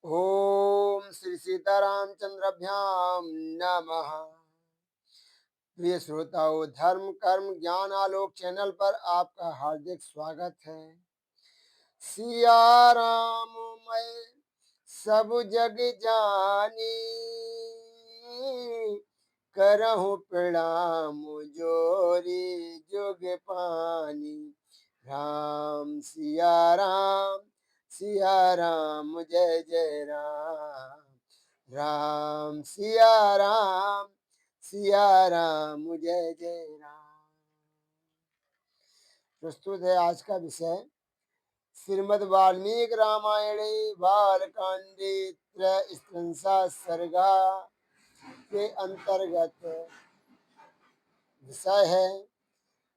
ओम श्री सीतारामचंद्रभ्याम नमः। प्रिय श्रोताओं, धर्म कर्म ज्ञान आलोक चैनल पर आपका हार्दिक स्वागत है। सिया राम मैं सब जग जानी, करहूँ प्रणाम जोरी जुग पानी। राम सिया राम जय जय राम। राम सिया राम जय जय राम। प्रस्तुत है आज का विषय श्रीमद् वाल्मीकि रामायणे बालकांडे त्रयस्त्रिंशः सर्गा के अंतर्गत विषय है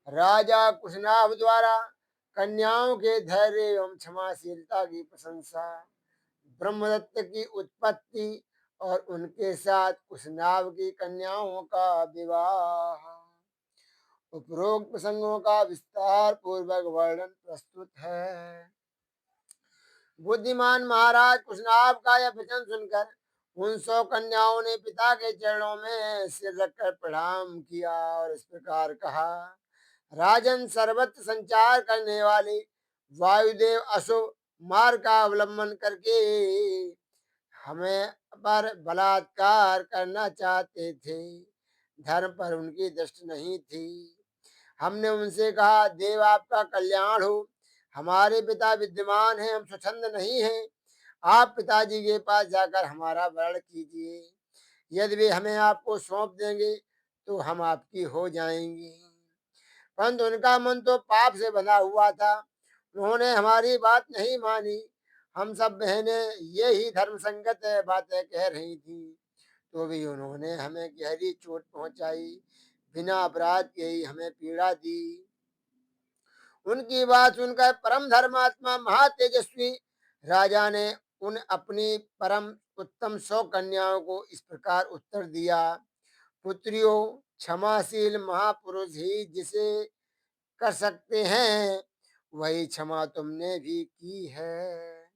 राजा कुशनाभ द्वारा कन्याओं के धैर्य एवं क्षमाशीलता की प्रशंसा, ब्रह्मदत्त की उत्पत्ति और उनके साथ कुशनाभ की कन्याओं का विवाह। उपरोक्त प्रसंगों का विस्तार पूर्वक वर्णन प्रस्तुत है। बुद्धिमान महाराज कुशनाभ का यह वचन सुनकर उन 100 कन्याओं ने पिता के चरणों में सिर रखकर प्रणाम किया और इस प्रकार कहा, राजन, सर्वत्र संचार करने वाले वायुदेव अशुभ मार्ग का अवलंबन करके हमें पर बलात्कार करना चाहते थे। धर्म पर उनकी दृष्टि नहीं थी। हमने उनसे कहा, देव आपका कल्याण हो, हमारे पिता विद्यमान हैं, हम स्वच्छंद नहीं हैं। आप पिताजी के पास जाकर हमारा वरण कीजिए। यदि वे हमें आपको सौंप देंगे तो हम आपकी हो जाएंगे। परंतु उनका मन तो पाप से बंधा हुआ था। उन्होंने हमारी बात नहीं मानी। हम सब बहनें ये ही धर्म संगत बातें कह रही थी, तो भी उन्होंने हमें गहरी चोट पहुंचाई। बिना अपराध के ही हमें पीड़ा दी। उनकी बात सुनकर परम धर्मात्मा महातेजस्वी राजा ने उन अपनी परम उत्तम 100 कन्याओं को इस प्रकार उत्तर दिया, पुत्रियों, क्षमाशील महापुरुष ही जिसे कर सकते हैं, वही क्षमा तुमने भी की है।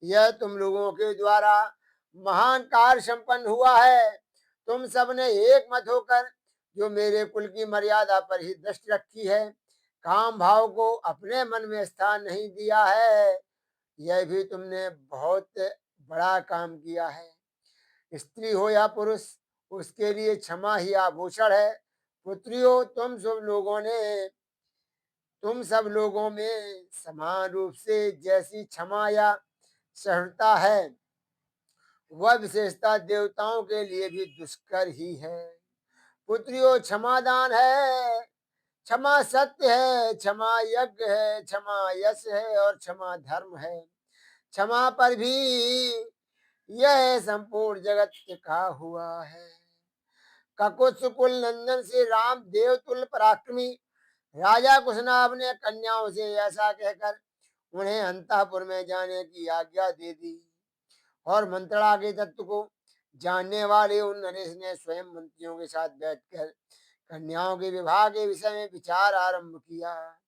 यह तुम लोगों के द्वारा महान कार्य संपन्न हुआ है। तुम सबने एक मत होकर जो मेरे कुल की मर्यादा पर ही दृष्टि रखी है, काम भाव को अपने मन में स्थान नहीं दिया है, यह भी तुमने बहुत बड़ा काम किया है। स्त्री हो या पुरुष, उसके लिए क्षमा ही आभूषण है। पुत्रियों, तुम सब लोगों में समान रूप से जैसी क्षमा या सहनता है, वह विशेषता देवताओं के लिए भी दुष्कर ही है। पुत्रियों, क्षमादान है, क्षमा सत्य है, क्षमा यज्ञ है, क्षमा यश है और क्षमा धर्म है। क्षमा पर भी यह संपूर्ण जगत टिका हुआ है। ककुत्स कुल नंदन से राम देवतुल्य पराक्रमी राजा कुशनाभ ने कन्याओं से ऐसा कहकर उन्हें अंतःपुर में जाने की आज्ञा दे दी और मंत्रणा के तत्व को जानने वाले उन नरेश ने स्वयं मंत्रियों के साथ बैठकर कन्याओं के विवाह के विषय में विचार आरंभ किया।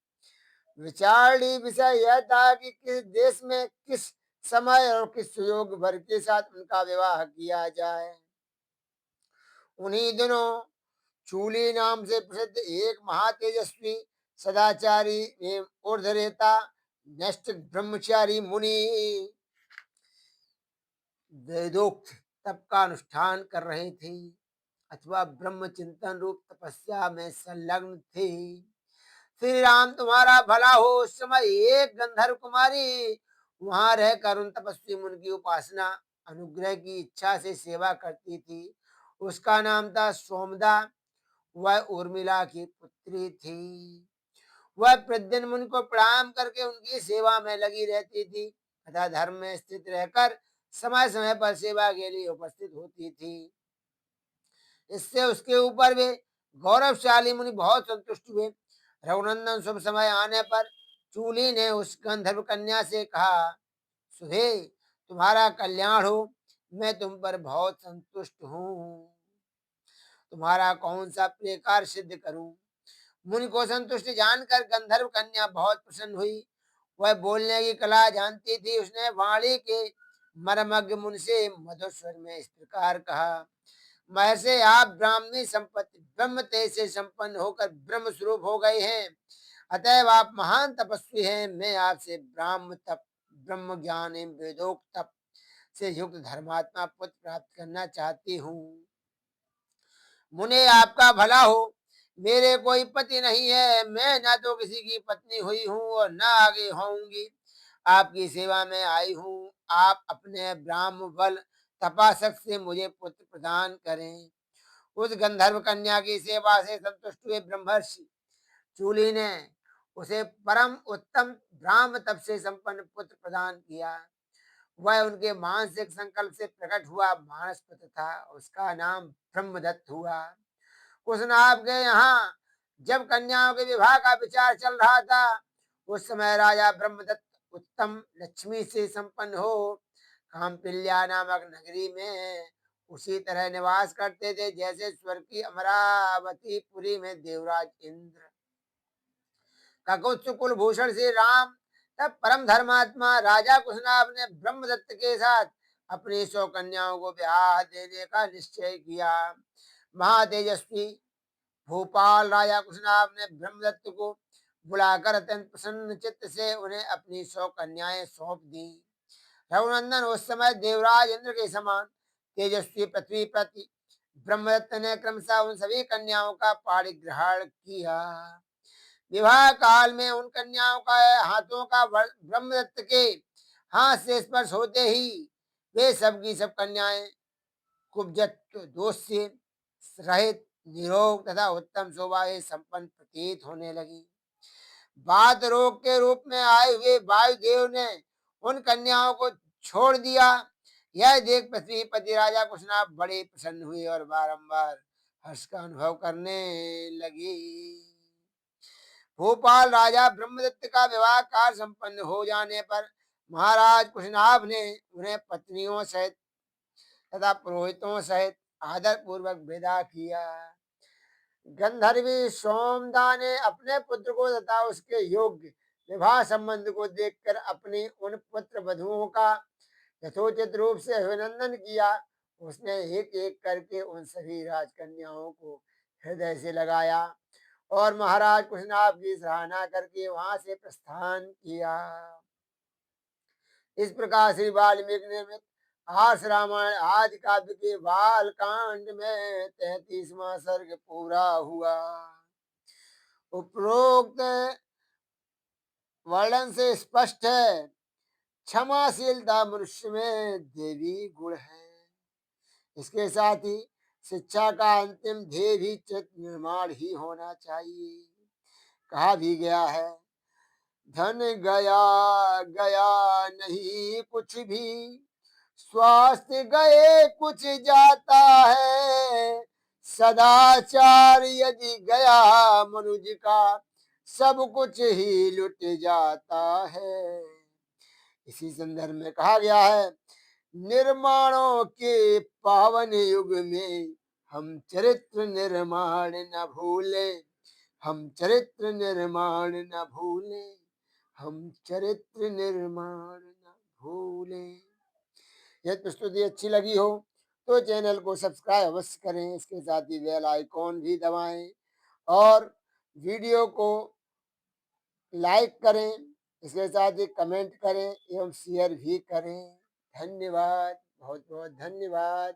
विचारणीय विषय यह था कि किस देश में किस समय और किस सुयोग वर के साथ उनका विवाह किया जाए। उन्हीं दिनों चूली नाम से प्रसिद्ध एक महातेजस्वी सदाचारी एवं ऊर्ध्वरेता नष्ट ब्रह्मचारी मुनि वेदोक्त तप का अनुष्ठान कर रहे थे अथवा ब्रह्म चिंतन रूप तपस्या में संलग्न थे। श्री राम तुम्हारा भला हो। उस समय एक गंधर्व कुमारी वहां रहकर उन तपस्वी मुनि की उपासना अनुग्रह की इच्छा से सेवा करती थी। उसका नाम था सोमदा। वह उर्मिला की पुत्री थी। वह प्रतिदिन मुनि को प्रणाम करके उनकी सेवा में लगी रहती थी तथा धर्म में स्थित रहकर समय समय पर सेवा के लिए उपस्थित होती थी। इससे उसके ऊपर वे गौरवशाली मुनि बहुत संतुष्ट हुए। रघुनंदन शुभ समय आने पर चूली ने उस गंधर्व कन्या से कहा, सुधे, तुम्हारा कल्याण हो, मैं तुम पर बहुत संतुष्ट हूँ। तुम्हारा कौन सा प्रिय कार्य सिद्ध करूं। मुनि को संतुष्ट जानकर गंधर्व कन्या बहुत प्रसन्न हुई। वह बोलने की कला जानती थी। उसने वाणी के मर्मज्ञ मुनि से मधुर स्वर में इस प्रकार कहा, महर्षि आप ब्राह्मणी संपत्ति ब्रह्म तेज से संपन्न होकर ब्रह्म स्वरूप हो गए हैं, अतएव आप महान तपस्वी हैं। मैं आपसे ब्राह्म तप, ब्रह्म ज्ञान एवं वेदोक्त तप से युक्त धर्मात्मा पुत्र प्राप्त करना चाहती हूँ। मुने आपका भला हो, मेरे कोई पति नहीं है, मैं न तो किसी की पत्नी हुई हूँ और न आगे होऊंगी। आपकी सेवा में आई हूँ, आप अपने ब्राह्म बल तपासक से मुझे पुत्र प्रदान करें। उस गंधर्व कन्या की सेवा से संतुष्ट हुए ब्रह्मर्षि चूली ने उसे परम उत्तम ब्राह्म तप से संपन्न पुत्र प्रदान किया। वह उनके मानसिक संकल्प से प्रकट हुआ मानस पुत्र था, उसका नाम ब्रह्मदत्त हुआ। कुशनाभ के यहाँ जब कन्याओं के विवाह का विचार चल रहा था, उस समय राजा ब्रह्मदत्त उत्तम लक्ष्मी से संपन्न हो कामपिल्या नामक नगरी में उसी तरह निवास करते थे जैसे स्वर्ग की अमरावती पुरी में देवराज इंद्र। ककुत्स कुलभूषण श्री राम तब परम धर्मात्मा राजा कुशनाभ ने ब्रह्मदत्त के साथ अपनी 100 कन्याओं को ब्याह देने का निश्चय किया। महातेजस्वी भोपाल राजा कुशनाभ ने ब्रह्मदत्त को बुलाकर अत्यंत प्रसन्न चित्त से उन्हें अपनी 100 कन्याएं सौंप दी। रघुनंदन उस समय देवराज इंद्र के समान तेजस्वी पृथ्वी प्रति ब्रह्मदत्त ने क्रमशः उन सभी कन्याओं का पाणिग्रहण किया। विवाह काल में उन कन्याओं का हाथों का ब्रह्मदत्त के हाथ से स्पर्श होते ही वे सब की सब कन्याएं कुब्जत्व दोष से रहित निरोग तथा उत्तम शोभा से संपन्न प्रतीत होने लगी। बात रोग के रूप में आए हुए वायुदेव ने उन कन्याओं को छोड़ दिया। यह देख पृथ्वीपति राजा कुशनाभ बड़े प्रसन्न हुए और बारंबार हर्ष का अनुभव करने लगे। भोपाल राजा ब्रह्मदत्त का विवाह कार्य संपन्न हो जाने पर महाराज कुशनाभ ने उन्हें पत्नियों सहित तथा पुरोहितों सहित आदर पूर्वक विदा किया। गंधर्वी सोमदा ने अपने पुत्र को तथा उसके योग्य विवाह संबंध को देखकर अपनी उन पुत्र वधुओं का यथोचित रूप से अभिनंदन किया। उसने एक एक करके उन सभी राजकन्याओं को हृदय से लगाया और महाराज कुशनाभ की सराहना करके वहां से प्रस्थान किया। इस प्रकार श्री वाल्मीकि निर्मित आर्ष रामायण आदि काव्य के बाल कांड में 33वां सर्ग पूरा हुआ। उपरोक्त वर्णन से स्पष्ट है क्षमाशीलता मनुष्य में देवी गुण है। इसके साथ ही शिक्षा का अंतिम ध्येय भी चित्त निर्माण ही होना चाहिए। कहा भी गया है, धन गया गया नहीं कुछ भी, स्वास्थ्य गए कुछ जाता है, सदाचार यदि गया मनुज का, सब कुछ ही लुट जाता है। इसी संदर्भ में कहा गया है, निर्माणों के पावन युग में हम चरित्र निर्माण न भूले, हम चरित्र निर्माण न भूले, हम चरित्र निर्माण न भूले। यदि प्रस्तुति अच्छी लगी हो तो चैनल को सब्सक्राइब अवश्य करें, इसके साथ ही बेल आइकॉन भी दबाएं और वीडियो को लाइक करें, इसके साथ ही कमेंट करें एवं शेयर भी करें। धन्यवाद, बहुत बहुत धन्यवाद।